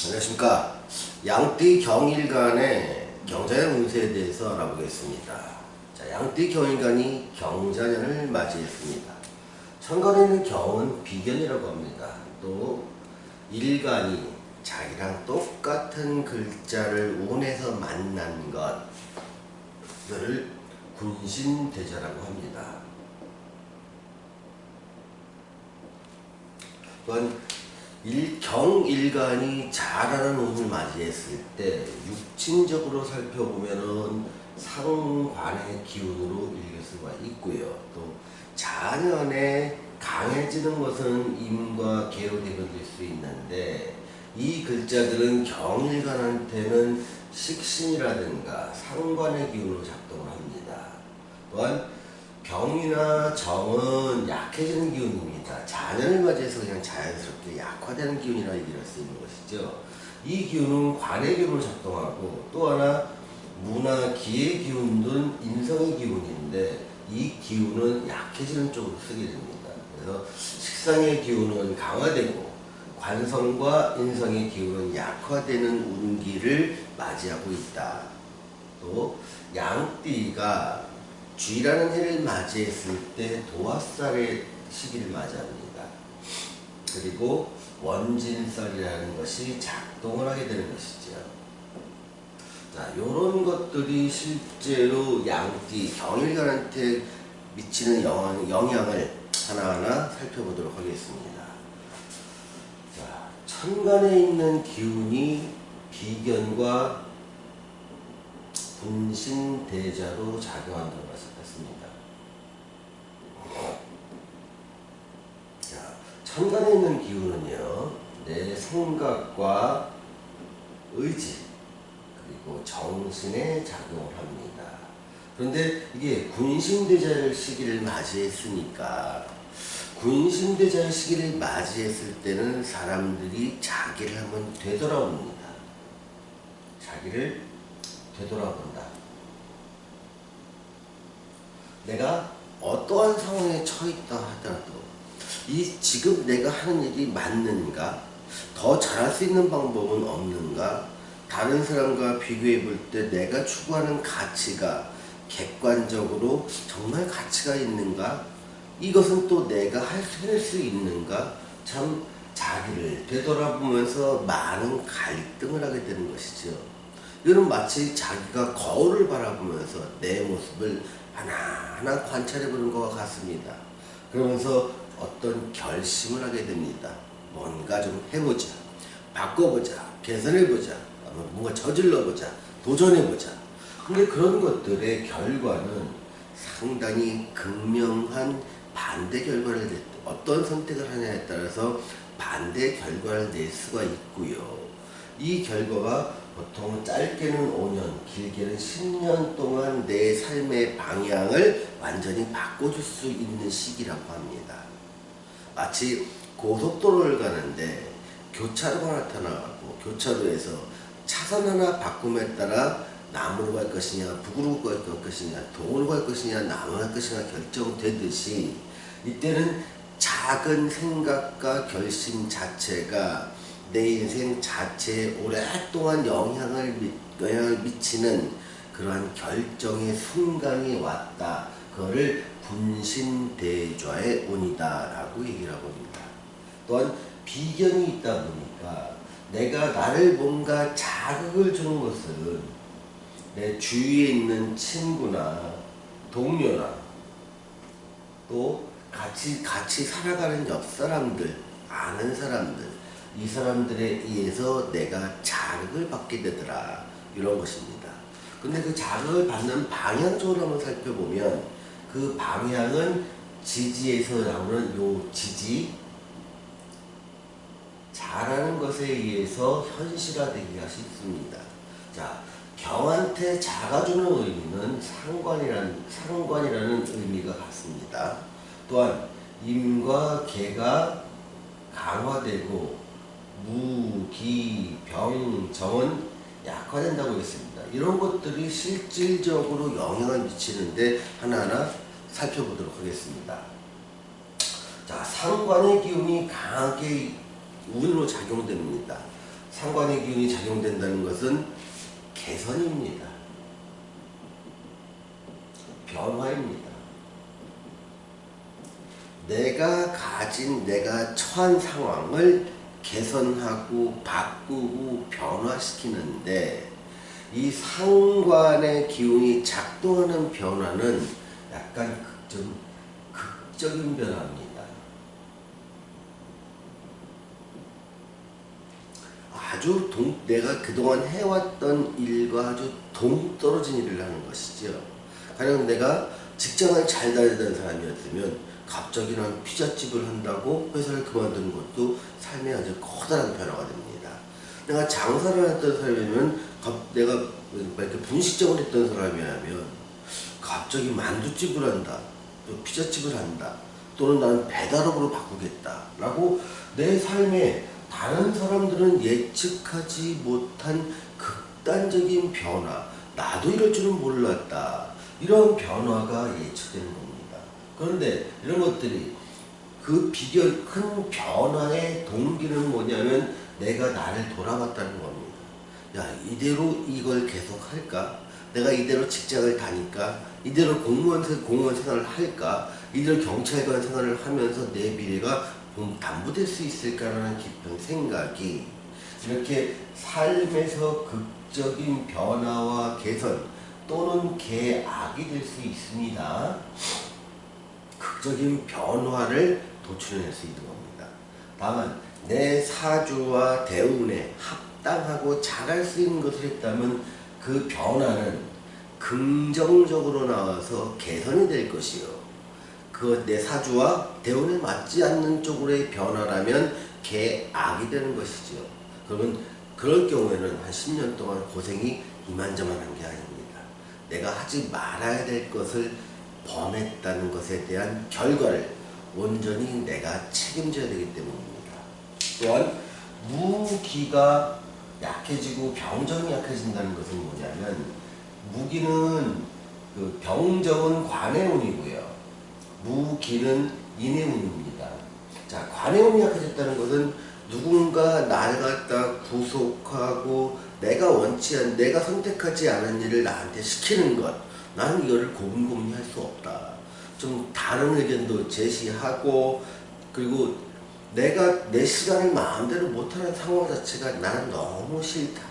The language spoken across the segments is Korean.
안녕하십니까. 양띠 경일간의 경자년 운세에 대해서 알아보겠습니다. 자, 양띠 경일간이 경자년을 맞이했습니다. 천간에는 경은 비견이라고 합니다. 또 일간이 자기랑 똑같은 글자를 운해서 만난 것, 이거를 군신대자라고 합니다. 또한 경일간이 잘하는 운을 맞이했을 때 육친적으로 살펴보면은 상관의 기운으로 읽을 수가 있고요. 또 자년에 강해지는 것은 임과 개로 대변될 수 있는데, 이 글자들은 경일간한테는 식신이라든가 상관의 기운으로 작동을 합니다. 또한 병이나 정은 약해지는 기운입니다. 자년을 맞이해서 그냥 자연스럽게 약화되는 기운이라 얘기할 수 있는 것이죠. 이 기운은 관의 기운으로 작동하고, 또 하나 문화 기의 기운은 인성의 기운인데, 이 기운은 약해지는 쪽으로 쓰게 됩니다. 그래서 식상의 기운은 강화되고 관성과 인성의 기운은 약화되는 운기를 맞이하고 있다. 또 양띠가 쥐라는 해를 맞이했을 때 도화살의 시기를 맞이합니다. 그리고 원진살이라는 것이 작동을 하게 되는 것이죠. 자, 요런 것들이 실제로 양띠 경일간한테 미치는 영향을 하나하나 살펴보도록 하겠습니다. 자, 천간에 있는 기운이 비견과 군신대자로 작용한다고 말씀드렸습니다. 자, 천간에 있는 기운은요, 내 생각과 의지 그리고 정신에 작용을 합니다. 그런데 이게 군신대자의 시기를 맞이했으니까, 군신대자의 시기를 맞이했을 때는 사람들이 자기를 한번 되돌아봅니다. 자기를 되돌아본다. 내가 어떠한 상황에 처했다 하더라도 지금 내가 하는 일이 맞는가? 더 잘할 수 있는 방법은 없는가? 다른 사람과 비교해 볼 때 내가 추구하는 가치가 객관적으로 정말 가치가 있는가? 이것은 또 내가 해낼 수 있는가? 참 자기를 되돌아보면서 많은 갈등을 하게 되는 것이죠. 이는 마치 자기가 거울을 바라보면서 내 모습을 하나하나 관찰해보는 것과 같습니다. 그러면서 어떤 결심을 하게 됩니다. 뭔가 좀 해보자, 바꿔보자, 개선해보자, 뭔가 저질러보자, 도전해보자. 근데 그런 것들의 결과는 상당히 극명한 반대 결과를 어떤 선택을 하냐에 따라서 반대 결과를 낼 수가 있고요. 이 결과가 보통 짧게는 5년, 길게는 10년 동안 내 삶의 방향을 완전히 바꿔줄 수 있는 시기라고 합니다. 마치 고속도로를 가는데 교차로가 나타나고, 교차로에서 차선 하나 바꿈에 따라 남으로 갈 것이냐, 북으로 갈 것이냐, 동으로 갈 것이냐, 남으로 갈 것이냐 결정되듯이, 이때는 작은 생각과 결심 자체가 내 인생 자체에 오랫동안 영향을 미치는 그러한 결정의 순간이 왔다. 그거를 군신대좌의 운이다 라고 얘기를 하고 있습니다. 또한 비견이 있다 보니까 내가 나를 뭔가 자극을 주는 것은 내 주위에 있는 친구나 동료나 또 같이 살아가는 옆 사람들, 아는 사람들, 이 사람들에 의해서 내가 자극을 받게 되더라, 이런 것입니다. 근데 그 자극을 받는 방향 쪽으로 한번 살펴보면, 그 방향은 지지에서 나오는 요 지지, 잘하는 것에 의해서 현실화되기가 쉽습니다. 자, 경한테 작아주는 의미는 상관이라는 의미가 같습니다. 또한 임과 개가 강화되고 무, 기, 병, 정은 약화된다고 했습니다. 이런 것들이 실질적으로 영향을 미치는데 하나하나 살펴보도록 하겠습니다. 자, 상관의 기운이 강하게 운으로 작용됩니다. 상관의 기운이 작용된다는 것은 개선입니다. 변화입니다. 내가 처한 상황을 개선하고 바꾸고 변화시키는데, 이 상관의 기운이 작동하는 변화는 약간 극적인 변화입니다. 내가 그동안 해왔던 일과 아주 동떨어진 일을 하는 것이죠. 가령 내가 직장을 잘 다니던 사람이었으면 갑자기 난 피자집을 한다고 회사를 그만두는 것도 삶에 아주 커다란 변화가 됩니다. 내가 장사를 했던 사람이면, 내가 이렇게 분식점을 했던 사람이라면 갑자기 만두집을 한다, 또 피자집을 한다, 또는 나는 배달업으로 바꾸겠다 라고 내 삶에 다른 사람들은 예측하지 못한 극단적인 변화, 나도 이럴 줄은 몰랐다, 이런 변화가 예측되는 겁니다. 그런데 이런 것들이 큰 변화의 동기는 뭐냐면 내가 나를 돌아봤다는 겁니다. 야, 이대로 이걸 계속 할까? 내가 이대로 직장을 다닐까? 이대로 공무원 생활을 할까? 이대로 경찰관 생활을 하면서 내 미래가 담보될 수 있을까라는 깊은 생각이 이렇게 삶에서 극적인 변화와 개선 또는 개악이 될 수 있습니다. 극적인 변화를 도출해낼 수 있는 겁니다. 다만 내 사주와 대운에 합당하고 잘할 수 있는 것을 했다면 그 변화는 긍정적으로 나와서 개선이 될 것이요, 내 사주와 대운에 맞지 않는 쪽으로의 변화라면 개악이 되는 것이죠. 그러면 그럴 경우에는 한 10년 동안 고생이 이만저만한 게 아닙니다. 내가 하지 말아야 될 것을 범했다는 것에 대한 결과를 온전히 내가 책임져야 되기 때문입니다. 또한 무기가 약해지고 병정이 약해진다는 것은 뭐냐면, 무기는 병정은 관의 운이고요, 무기는 인의 운입니다. 자, 관의 운이 약해졌다는 것은 누군가 나를 갖다 구속하고 내가 선택하지 않은 일을 나한테 시키는 것, 나는 이거를 고분고분히 할 수 없다. 좀 다른 의견도 제시하고, 그리고 내가 내 시간을 마음대로 못하는 상황 자체가 나는 너무 싫다.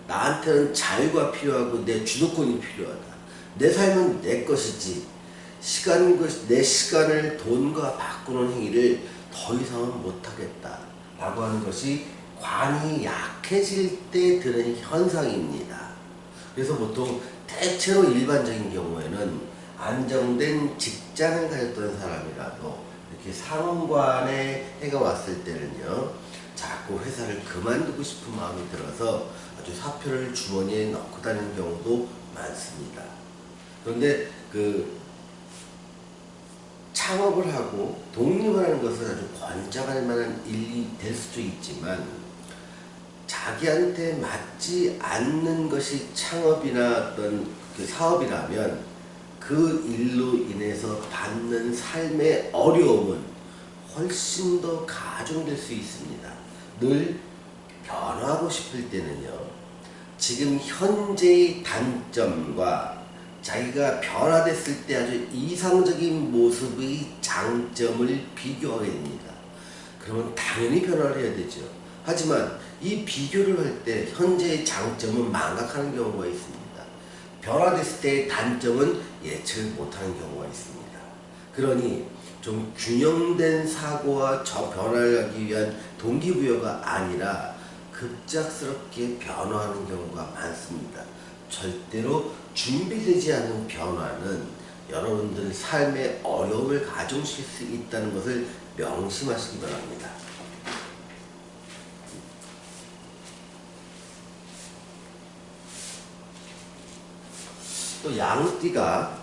나한테는 자유가 필요하고 내 주도권이 필요하다. 내 삶은 내 것이지 내 시간을 돈과 바꾸는 행위를 더 이상은 못하겠다 라고 하는 것이 관이 약해질 때 드는 현상입니다. 그래서 보통 대체로 일반적인 경우에는 안정된 직장을 가졌던 사람이라도 이렇게 상관의 해가 왔을 때는요, 자꾸 회사를 그만두고 싶은 마음이 들어서 아주 사표를 주머니에 넣고 다니는 경우도 많습니다. 그런데 창업을 하고 독립을 하는 것은 아주 권장할 만한 일이 될 수도 있지만, 자기한테 맞지 않는 것이 창업이나 어떤 사업이라면 그 일로 인해서 받는 삶의 어려움은 훨씬 더 가중될 수 있습니다. 늘 변화하고 싶을 때는요, 지금 현재의 단점과 자기가 변화됐을 때 아주 이상적인 모습의 장점을 비교하게 됩니다. 그러면 당연히 변화를 해야 되죠. 하지만 이 비교를 할 때 현재의 장점은 망각하는 경우가 있습니다. 변화됐을 때의 단점은 예측을 못하는 경우가 있습니다. 그러니 좀 균형된 사고와 저 변화를 하기 위한 동기부여가 아니라 급작스럽게 변화하는 경우가 많습니다. 절대로 준비되지 않은 변화는 여러분들 삶에 어려움을 가중시킬 수 있다는 것을 명심하시기 바랍니다. 또 양띠가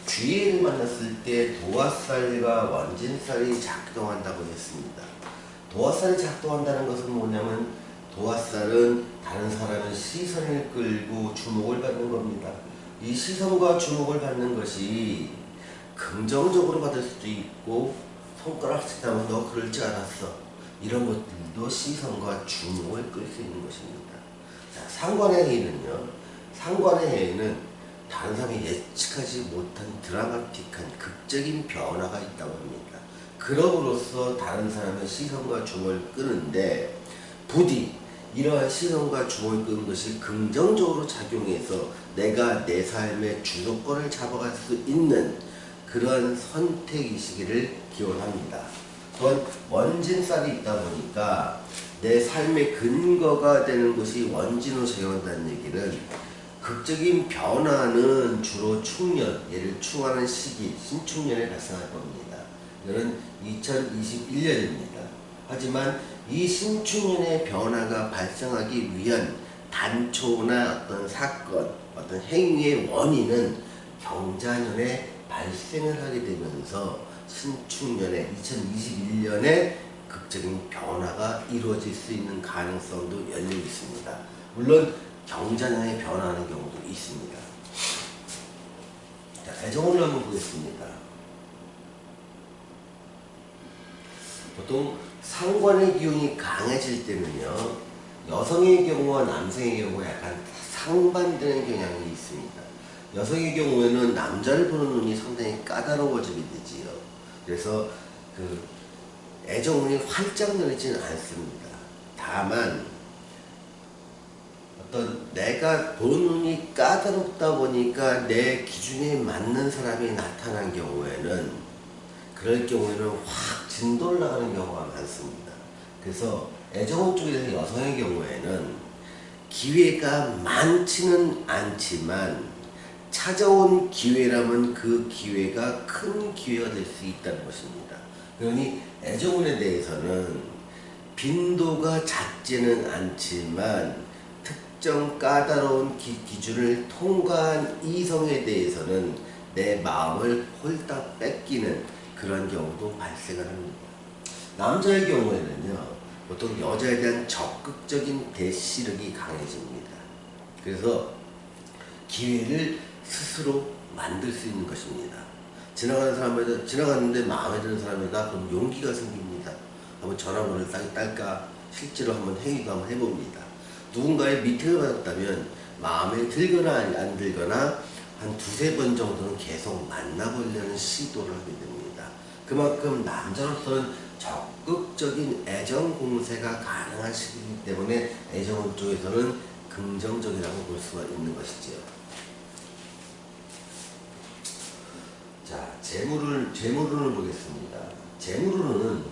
귀해를 만났을 때 도화살과 원진살이 작동한다고 했습니다. 도화살이 작동한다는 것은 뭐냐면, 도화살은 다른 사람의 시선을 끌고 주목을 받는 겁니다. 이 시선과 주목을 받는 것이 긍정적으로 받을 수도 있고, 손가락질 하면 너 그럴 줄 알았어, 이런 것들도 시선과 주목을 끌 수 있는 것입니다. 자, 상관의 해인은요. 상관의 해인은 다른 사람이 예측하지 못한 드라마틱한 극적인 변화가 있다고 합니다. 그럼으로써 다른 사람의 시선과 주목을 끄는데 부디 이러한 시선과 주목을 끄는 것이 긍정적으로 작용해서 내가 내 삶의 주도권을 잡아갈 수 있는 그러한 선택이시기를 기원합니다. 또한 원진살이 있다 보니까 내 삶의 근거가 되는 것이 원진으로 작용한다는 얘기는 극적인 변화는 주로 충년, 얘를 추구하는 시기, 신축년에 발생할 겁니다. 이거는 2021년입니다. 하지만 이 신축년의 변화가 발생하기 위한 단초나 어떤 사건, 어떤 행위의 원인은 경자년에 발생을 하게 되면서 신축년에 2021년에 극적인 변화가 이루어질 수 있는 가능성도 열려 있습니다. 물론 경자년에 변화하는 경우도 있습니다. 자, 애정운을 한번 보겠습니다. 보통 상관의 기운이 강해질 때는요, 여성의 경우와 남성의 경우가 약간 상반되는 경향이 있습니다. 여성의 경우에는 남자를 보는 눈이 상당히 까다로워지게 되지요. 그래서 그 애정운이 활짝 열리지는 않습니다. 다만 어떤 내가 보는 눈이 까다롭다 보니까 내 기준에 맞는 사람이 나타난 경우에는 그럴 경우에는 확 진도를 나가는 경우가 많습니다. 그래서 애정운 쪽에서 여성의 경우에는 기회가 많지는 않지만 찾아온 기회라면 그 기회가 큰 기회가 될 수 있다는 것입니다. 그러니 애정운에 대해서는 빈도가 잦지는 않지만 특정 까다로운 기준을 통과한 이성에 대해서는 내 마음을 홀딱 뺏기는 그런 경우도 발생을 합니다. 남자의 경우에는요, 보통 여자에 대한 적극적인 대시력이 강해집니다. 그래서 기회를 스스로 만들 수 있는 것입니다. 지나가는데 마음에 드는 사람이다. 그럼 용기가 생깁니다. 한번 전화번호를 딸까? 실제로 한번 회의도 한번 해봅니다. 누군가의 미팅을 받았다면 마음에 들거나 안 들거나 한 두세 번 정도는 계속 만나보려는 시도를 하게 됩니다. 그만큼 남자로서는 적극적인 애정 공세가 가능한 시기이기 때문에 애정운 쪽에서는 긍정적이라고 볼 수가 있는 것이지요. 자, 재물운을 보겠습니다. 재물운은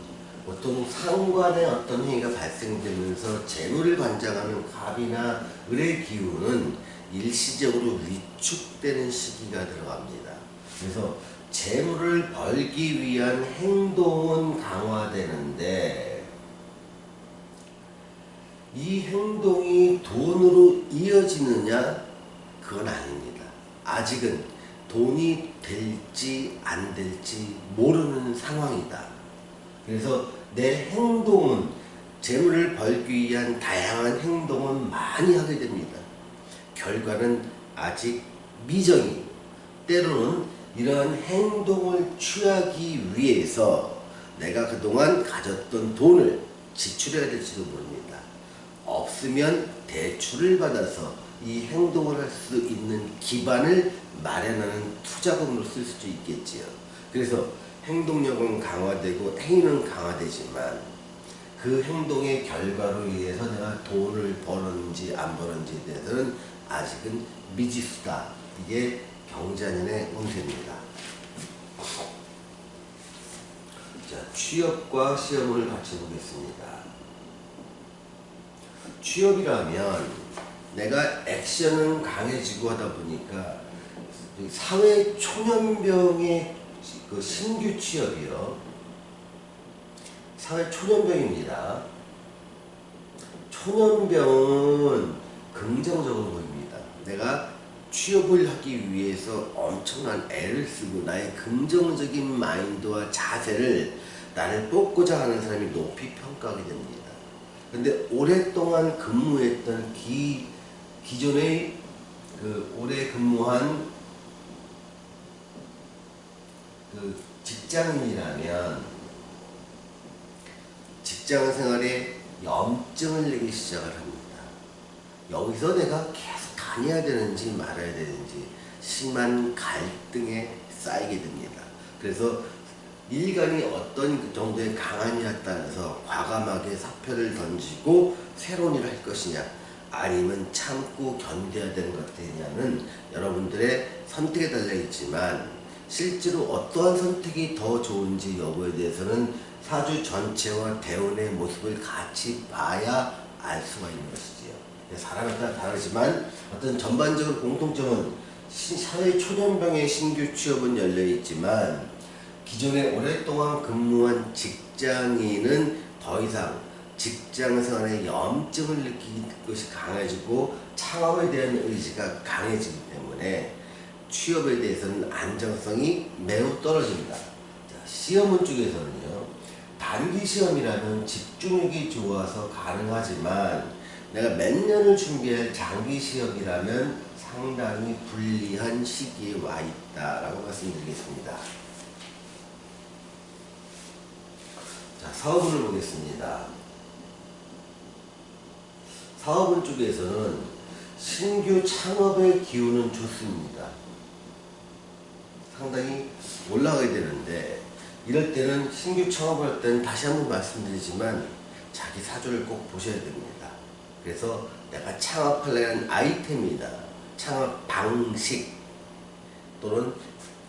보통 상관의 어떤 행위가 발생되면서 재물을 관장하는 갑이나 을의 기운은 일시적으로 위축되는 시기가 들어갑니다. 그래서 재물을 벌기 위한 행동은 강화되는데 이 행동이 돈으로 이어지느냐? 그건 아닙니다. 아직은 돈이 될지 안 될지 모르는 상황이다. 그래서 내 행동은 재물을 벌기 위한 다양한 행동은 많이 하게 됩니다. 결과는 아직 미정이고 때로는 이러한 행동을 취하기 위해서 내가 그동안 가졌던 돈을 지출해야 될지도 모릅니다. 없으면 대출을 받아서 이 행동을 할 수 있는 기반을 마련하는 투자금으로 쓸 수도 있겠지요. 그래서 행동력은 강화되고 행위는 강화되지만 그 행동의 결과로 인해서 내가 돈을 버는지 안 버는지에 대해서는 아직은 미지수다. 이게 경자년의 운세입니다. 자, 취업과 시험을 같이 보겠습니다. 취업이라면 내가 액션은 강해지고 하다 보니까 사회 초년병의 그 신규 취업이요. 사회 초년병입니다. 초년병은 긍정적으로 보입니다. 내가 취업을 하기 위해서 엄청난 애를 쓰고 나의 긍정적인 마인드와 자세를 나를 뽑고자 하는 사람이 높이 평가하게 됩니다. 근데 오랫동안 근무했던 기존의 오래 근무한 직장인이라면 직장 생활에 염증을 내기 시작을 합니다. 여기서 내가 계속 다녀야 되는지 말아야 되는지 심한 갈등에 쌓이게 됩니다. 그래서 일간이 어떤 정도의 강함이냐에 따라서 과감하게 사표를 던지고 새로운 일을 할 것이냐, 아니면 참고 견뎌야 되는 것 같느냐는 여러분들의 선택에 달려 있지만, 실제로 어떠한 선택이 더 좋은지 여부에 대해서는 사주 전체와 대운의 모습을 같이 봐야 알 수가 있는 것이지요. 사람에 따라 다르지만 어떤 전반적인 공통점은 사회 초년병의 신규 취업은 열려 있지만, 기존에 오랫동안 근무한 직장인은 더 이상 직장 생활에 염증을 느끼는 것이 강해지고 창업에 대한 의지가 강해지기 때문에 취업에 대해서는 안정성이 매우 떨어집니다. 자, 시험원 쪽에서는요, 단기 시험이라면 집중력이 좋아서 가능하지만 내가 몇 년을 준비할 장기 시험이라면 상당히 불리한 시기에 와 있다라고 말씀드리겠습니다. 자, 사업운을 보겠습니다. 사업운 쪽에서는 신규 창업의 기운은 좋습니다. 상당히 올라가야 되는데, 이럴 때는 신규 창업을 할 때는 다시 한번 말씀드리지만 자기 사주를 꼭 보셔야 됩니다. 그래서 내가 창업하려는 아이템이나 창업 방식 또는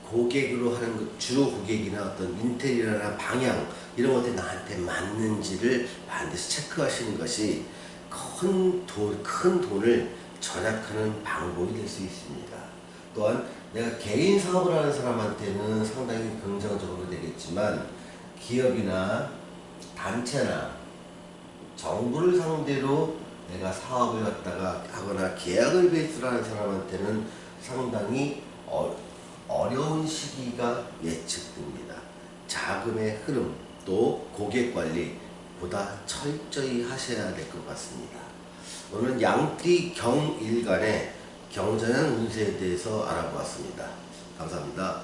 고객으로 하는 것, 주로 고객이나 어떤 인테리어나 방향 이런 것들이 나한테 맞는지를 반드시 체크하시는 것이 큰 돈을 절약하는 방법이 될 수 있습니다. 또한 내가 개인 사업을 하는 사람한테는 상당히 긍정적으로 되겠지만, 기업이나 단체나 정부를 상대로 내가 사업을 갖다가 하거나 계약을 베이스로 하는 사람한테는 상당히 어려운 시기가 예측됩니다. 자금의 흐름 또 고객 관리보다 철저히 하셔야 될 것 같습니다. 오늘 양띠 경일간의 경전한 운세에 대해서 알아보았습니다. 감사합니다.